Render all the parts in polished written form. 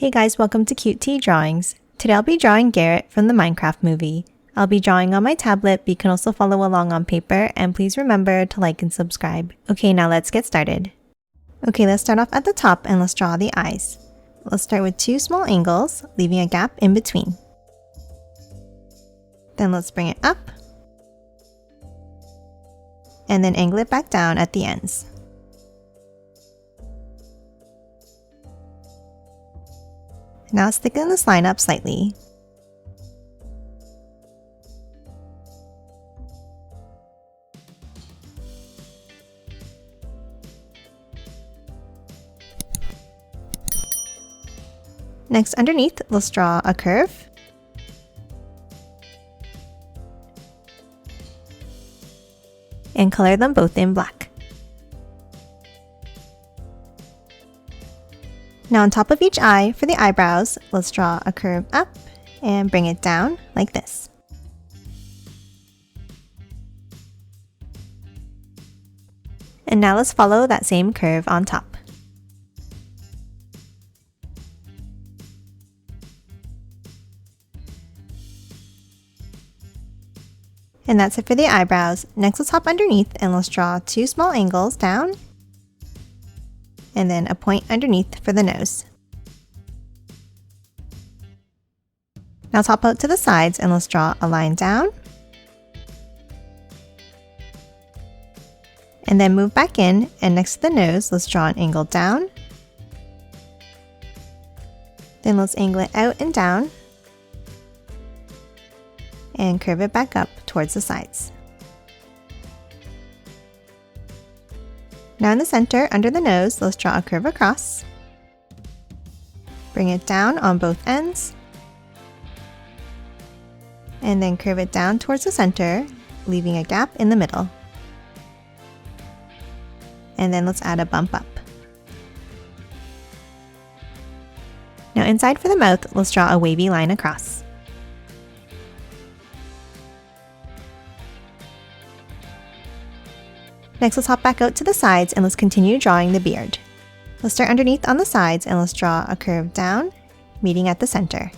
Hey guys, welcome to Cute Tea Drawings. Today I'll be drawing Garrett from the Minecraft movie. I'll be drawing on my tablet, but you can also follow along on paper, and please remember to like and subscribe. Okay, now let's get started. Okay, let's start off at the top and let's draw the eyes. Let's start with two small angles, leaving a gap in between. Then let's bring it up, and then angle it back down at the ends. Now let's thicken this line up slightly. Next, underneath, let's draw a curve. And color them both in black. Now on top of each eye, for the eyebrows, let's draw a curve up and bring it down like this. And now let's follow that same curve on top. And that's it for the eyebrows. Next, let's hop underneath and let's draw two small angles down and then a point underneath for the nose. Now let's hop out to the sides and let's draw a line down. And then move back in, and next to the nose, let's draw an angle down. Then let's angle it out and down. And curve it back up towards the sides. Now in the center, under the nose, let's draw a curve across. Bring it down on both ends. And then curve it down towards the center, leaving a gap in the middle. And then let's add a bump up. Now inside for the mouth, let's draw a wavy line across. Next, let's hop back out to the sides and let's continue drawing the beard. Let's start underneath on the sides and let's draw a curve down, meeting at the center.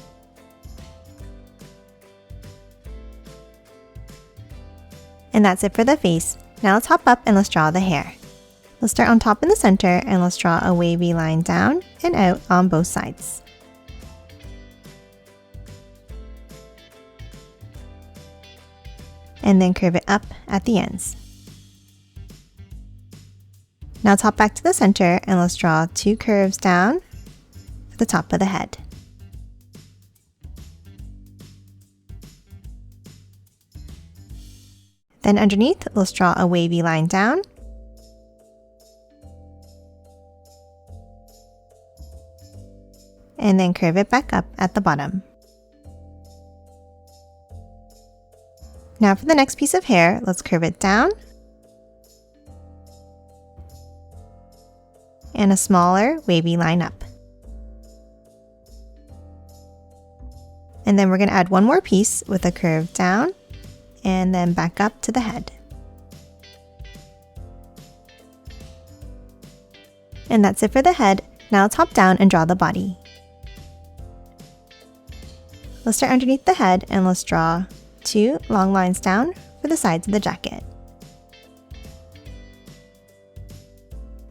And that's it for the face. Now let's hop up and let's draw the hair. Let's start on top in the center and let's draw a wavy line down and out on both sides. And then curve it up at the ends. Now let's hop back to the center and let's draw two curves down for the top of the head. Then underneath, let's draw a wavy line down. And then curve it back up at the bottom. Now for the next piece of hair, let's curve it down. And a smaller wavy line up. And then we're going to add one more piece with a curve down and then back up to the head. And that's it for the head. Now let's hop down and draw the body. Let's start underneath the head and let's draw two long lines down for the sides of the jacket.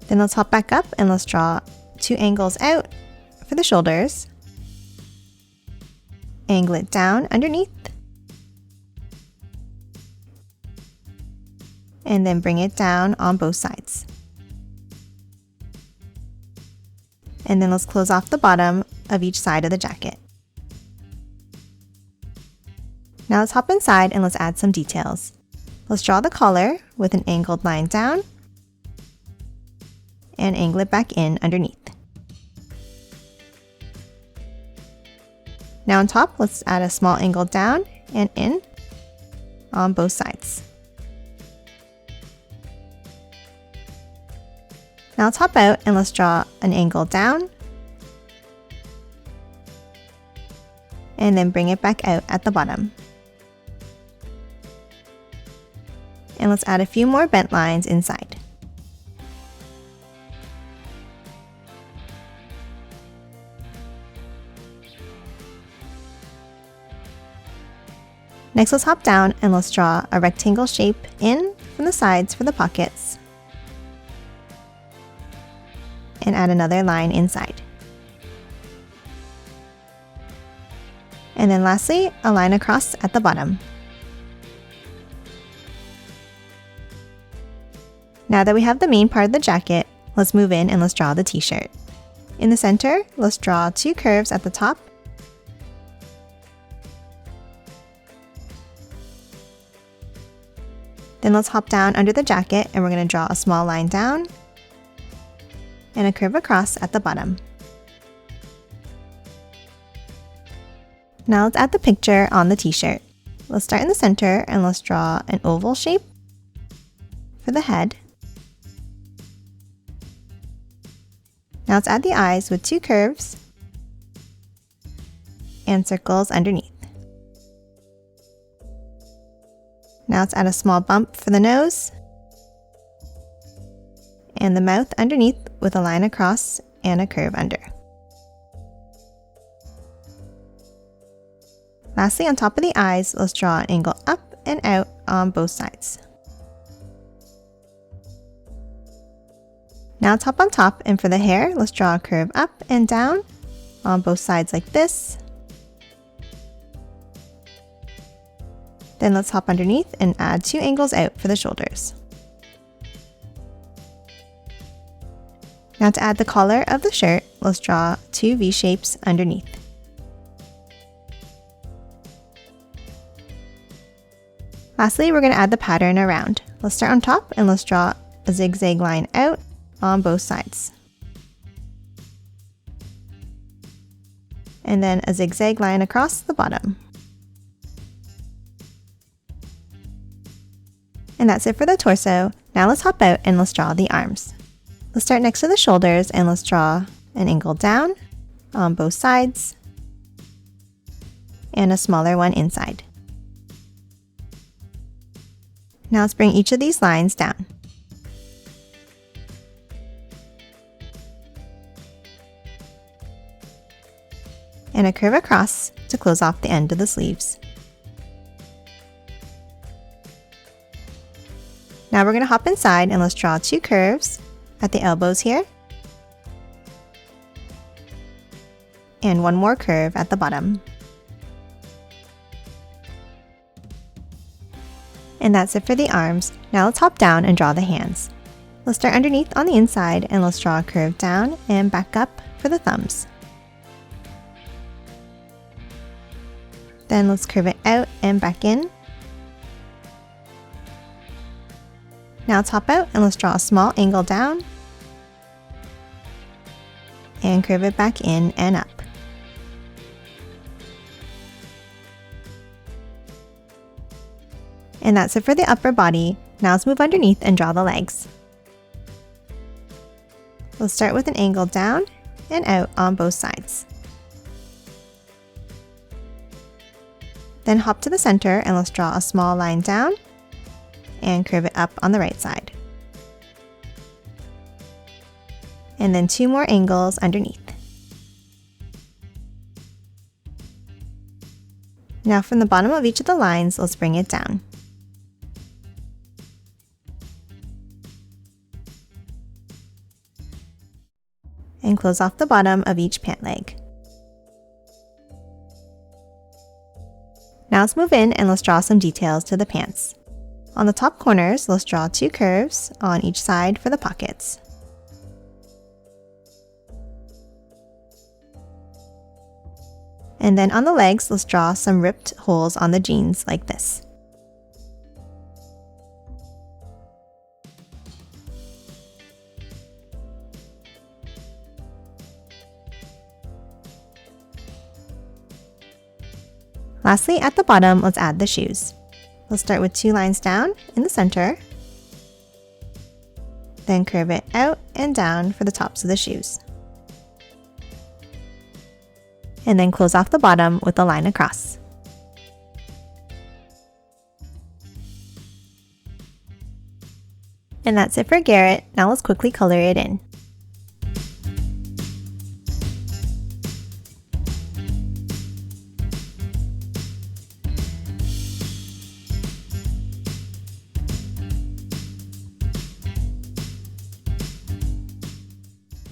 Then let's hop back up and let's draw two angles out for the shoulders. Angle it down underneath. And then bring it down on both sides. And then let's close off the bottom of each side of the jacket. Now let's hop inside and let's add some details. Let's draw the collar with an angled line down and angle it back in underneath. Now on top, let's add a small angle down and in on both sides. Now let's hop out and let's draw an angle down and then bring it back out at the bottom. And let's add a few more bent lines inside. Next, let's hop down and let's draw a rectangle shape in from the sides for the pockets. And add another line inside. And then lastly, a line across at the bottom. Now that we have the main part of the jacket, let's move in and let's draw the t-shirt. In the center, let's draw 2 curves at the top. Then let's hop down under the jacket and we're going to draw a small line down and a curve across at the bottom. Now let's add the picture on the t-shirt. Let's start in the center and let's draw an oval shape for the head. Now let's add the eyes with 2 curves and circles underneath. Now let's add a small bump for the nose and the mouth underneath with a line across and a curve under. Lastly, on top of the eyes, let's draw an angle up and out on both sides. Now let's hop on top, and for the hair, let's draw a curve up and down on both sides like this. Then let's hop underneath and add 2 angles out for the shoulders. Now to add the collar of the shirt, let's draw 2 V-shapes underneath. Lastly, we're going to add the pattern around. Let's start on top and let's draw a zigzag line out on both sides. And then a zigzag line across the bottom. And that's it for the torso. Now let's hop out and let's draw the arms. Let's start next to the shoulders and let's draw an angle down on both sides and a smaller one inside. Now let's bring each of these lines down. And a curve across to close off the end of the sleeves. Now we're going to hop inside and let's draw 2 curves at the elbows here. And 1 more curve at the bottom. And that's it for the arms. Now let's hop down and draw the hands. Let's start underneath on the inside and let's draw a curve down and back up for the thumbs. Then let's curve it out and back in. Now let's hop out and let's draw a small angle down and curve it back in and up. And that's it for the upper body. Now let's move underneath and draw the legs. Let's start with an angle down and out on both sides. Then hop to the center and let's draw a small line down and curve it up on the right side. And then 2 more angles underneath. Now from the bottom of each of the lines, let's bring it down. And close off the bottom of each pant leg. Now let's move in and let's draw some details to the pants. On the top corners, let's draw 2 curves on each side for the pockets. And then on the legs, let's draw some ripped holes on the jeans like this. Lastly, at the bottom, let's add the shoes. Let's start with 2 lines down in the center, then curve it out and down for the tops of the shoes. And then close off the bottom with a line across. And that's it for Garrett. Now let's quickly color it in.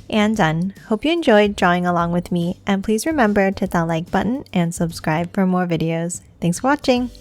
And done. Hope you enjoyed drawing along with me, and please remember to hit that like button and subscribe for more videos. Thanks for watching!